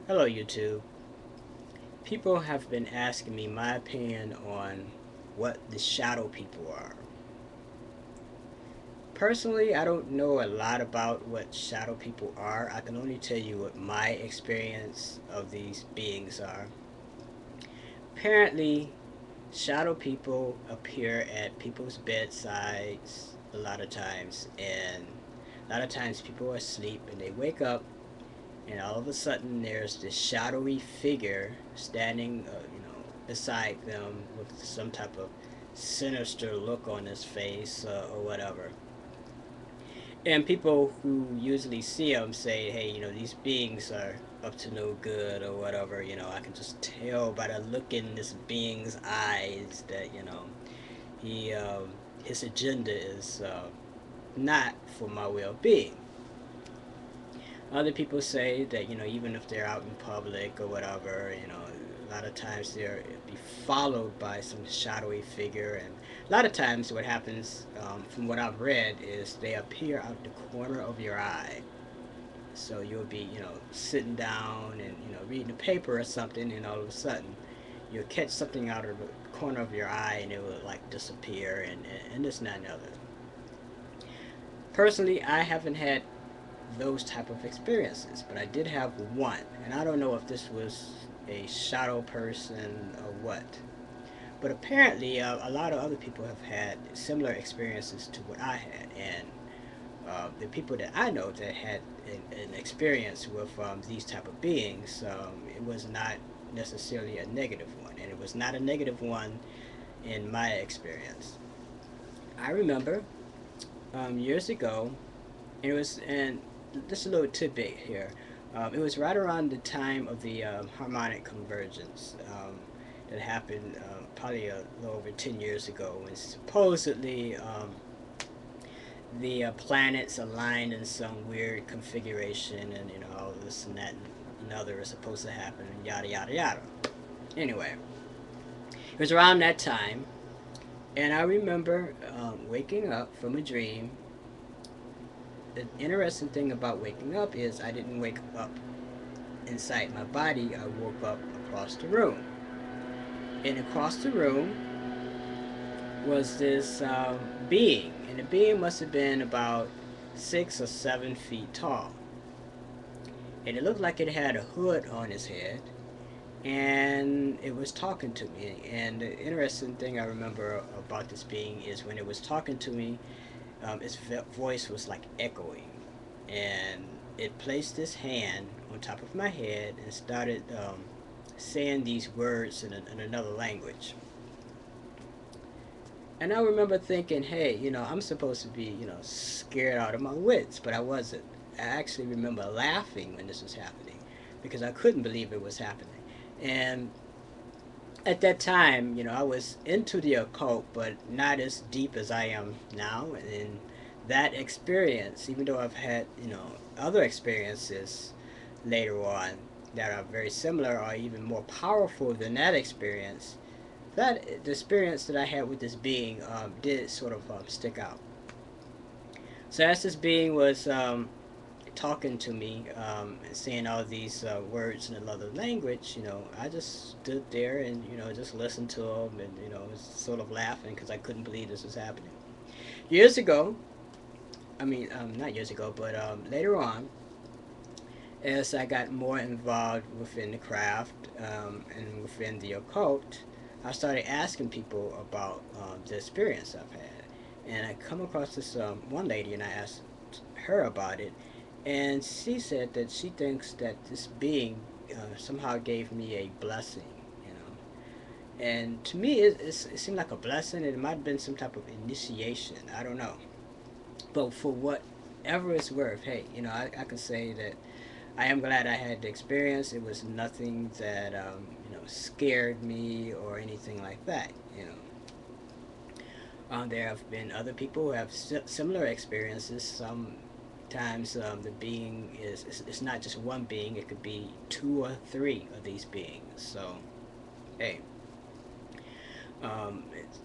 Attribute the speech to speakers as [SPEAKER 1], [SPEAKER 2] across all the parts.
[SPEAKER 1] Hello, YouTube. People have been asking me my opinion on what the shadow people are. Personally, I don't know a lot about what shadow people are. I can only tell you what my experience of these beings are. Apparently, shadow people appear at people's bedsides a lot of times, and a lot of times people are asleep and they wake up, and all of a sudden there's this shadowy figure standing, beside them with some type of sinister look on his face, or whatever. And people who usually see him say, "Hey, these beings are up to no good or whatever." I can just tell by the look in this being's eyes that he his agenda is not for my well-being. Other people say that even if they're out in public or whatever, a lot of times they'll be followed by some shadowy figure, and a lot of times what happens, from what I've read, is they appear out the corner of your eye. So you'll be sitting down and reading a paper or something, and all of a sudden you'll catch something out of the corner of your eye, and it will like disappear, and this and that and the other. Personally, I haven't had those type of experiences, but I did have one, and I don't know if this was a shadow person or what. But apparently, a lot of other people have had similar experiences to what I had, and the people that I know that had an experience with these type of beings, it was not necessarily a negative one, and it was not a negative one in my experience. I remember years ago, and it was, and just a little tidbit here. It was right around the time of the harmonic convergence that happened probably a little over 10 years ago, when supposedly the planets aligned in some weird configuration, and all this and that and other is supposed to happen, and yada yada yada. Anyway, it was around that time, and I remember waking up from a dream. The interesting thing about waking up is I didn't wake up inside my body. I woke up across the room, and across the room was this being, and the being must have been about 6 or 7 feet tall, and it looked like it had a hood on its head, and it was talking to me. And the interesting thing I remember about this being is when it was talking to me, its voice was like echoing, and it placed its hand on top of my head and started saying these words in another language. And I remember thinking, hey, I'm supposed to be, scared out of my wits, but I wasn't. I actually remember laughing when this was happening because I couldn't believe it was happening. And at that time, I was into the occult, but not as deep as I am now. And that experience, even though I've had, other experiences later on that are very similar or even more powerful than that experience, that the experience that I had with this being did sort of stick out. So as this being was talking to me, saying all these words in another language, I just stood there and just listened to him, and was sort of laughing because I couldn't believe this was happening. Years ago, I mean, not years ago, but later on, as I got more involved within the craft, and within the occult, I started asking people about the experience I've had. And I come across this one lady, and I asked her about it, and she said that she thinks that this being somehow gave me a blessing, you know. And to me, it seemed like a blessing. It might have been some type of initiation. I don't know. But for whatever it's worth, hey, I can say that I am glad I had the experience. It was nothing that scared me or anything like that. There have been other people who have similar experiences. Sometimes the being is it's not just one being. It could be two or three of these beings. So hey,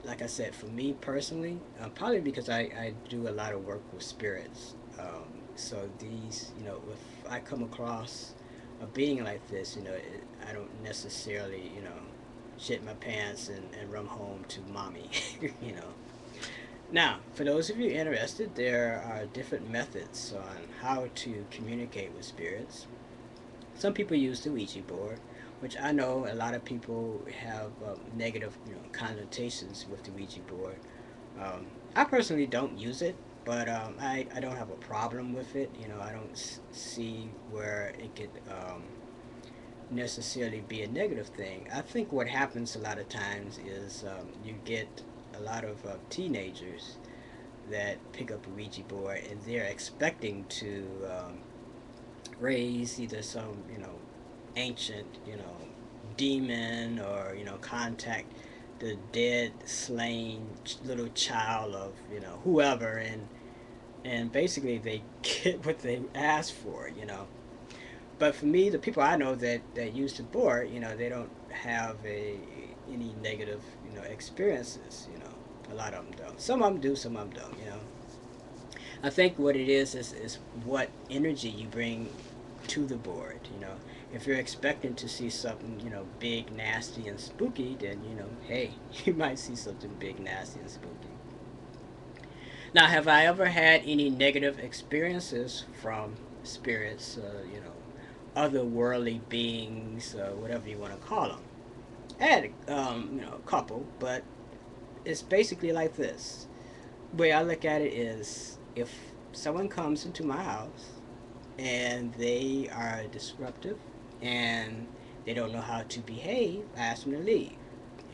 [SPEAKER 1] like I said, for me personally, probably because I do a lot of work with spirits. So these, if I come across a being like this, I don't necessarily, shit my pants and run home to mommy, you know. Now, for those of you interested, there are different methods on how to communicate with spirits. Some people use the Ouija board, which I know a lot of people have negative, connotations with the Ouija board. I personally don't use it, but I don't have a problem with it. I don't see where it could necessarily be a negative thing. I think what happens a lot of times is you get a lot of teenagers that pick up a Ouija board and they're expecting to raise either some, ancient, demon or, contact the dead, slain little child of, whoever, and basically they get what they ask for, But for me, the people I know that use the board, they don't have any negative, experiences. A lot of them don't. Some of them do, some of them don't. I think what it is what energy you bring to the board. If you're expecting to see something, big, nasty, and spooky, then hey, you might see something big, nasty, and spooky. Now, have I ever had any negative experiences from spirits? Otherworldly beings, whatever you want to call them. I had, a couple, but it's basically like this. The way I look at it is, if someone comes into my house and they are disruptive and they don't know how to behave, I ask them to leave.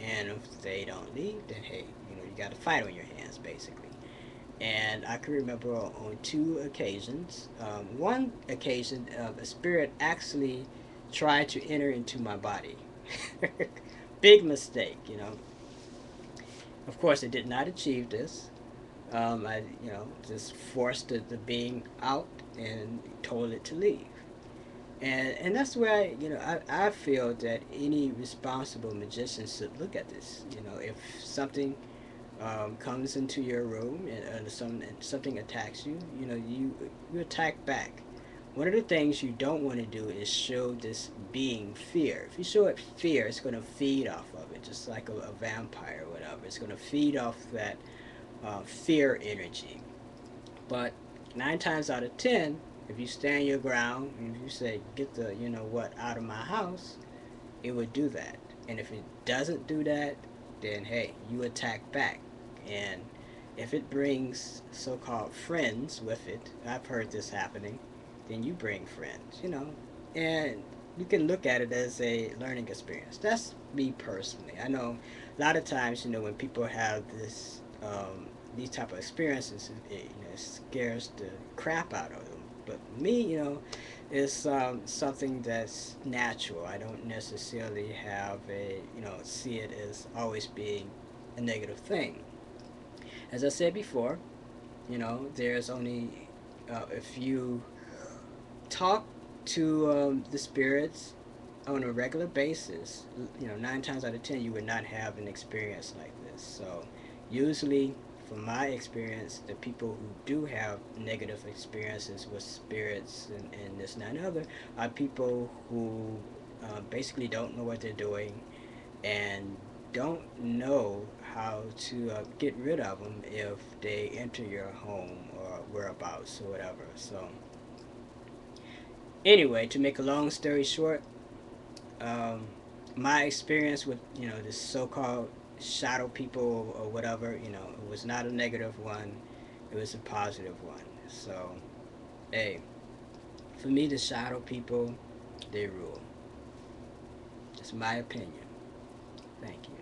[SPEAKER 1] And if they don't leave, then hey, you got a fight on your hands, basically. And I can remember on two occasions. One occasion, a spirit actually tried to enter into my body. Big mistake. Of course, it did not achieve this. I, just forced the being out and told it to leave. And that's where I feel that any responsible magician should look at this. If something comes into your room and something attacks you, you attack back. One of the things you don't want to do is show this being fear. If you show it fear, it's going to feed off of it, just like a vampire or whatever. It's going to feed off that fear energy. But 9 times out of 10, if you stand your ground and if you say, "Get the what out of my house," it would do that. And if it doesn't do that, then hey, you attack back. And if it brings so-called friends with it, I've heard this happening, then you bring friends. And you can look at it as a learning experience. That's me personally. I know a lot of times, when people have these type of experiences, it scares the crap out of them. But me, it's something that's natural. I don't necessarily have see it as always being a negative thing. As I said before, there's only if you talk to the spirits on a regular basis, 9 times out of 10 you would not have an experience like this. So usually, from my experience, the people who do have negative experiences with spirits and this and that and other are people who basically don't know what they're doing and don't know how to get rid of them if they enter your home or whereabouts or whatever. So anyway, to make a long story short, um, my experience with this so-called shadow people or whatever, it was not a negative one, it was a positive one. So hey, for me, the shadow people, they rule. That's my opinion. Thank you.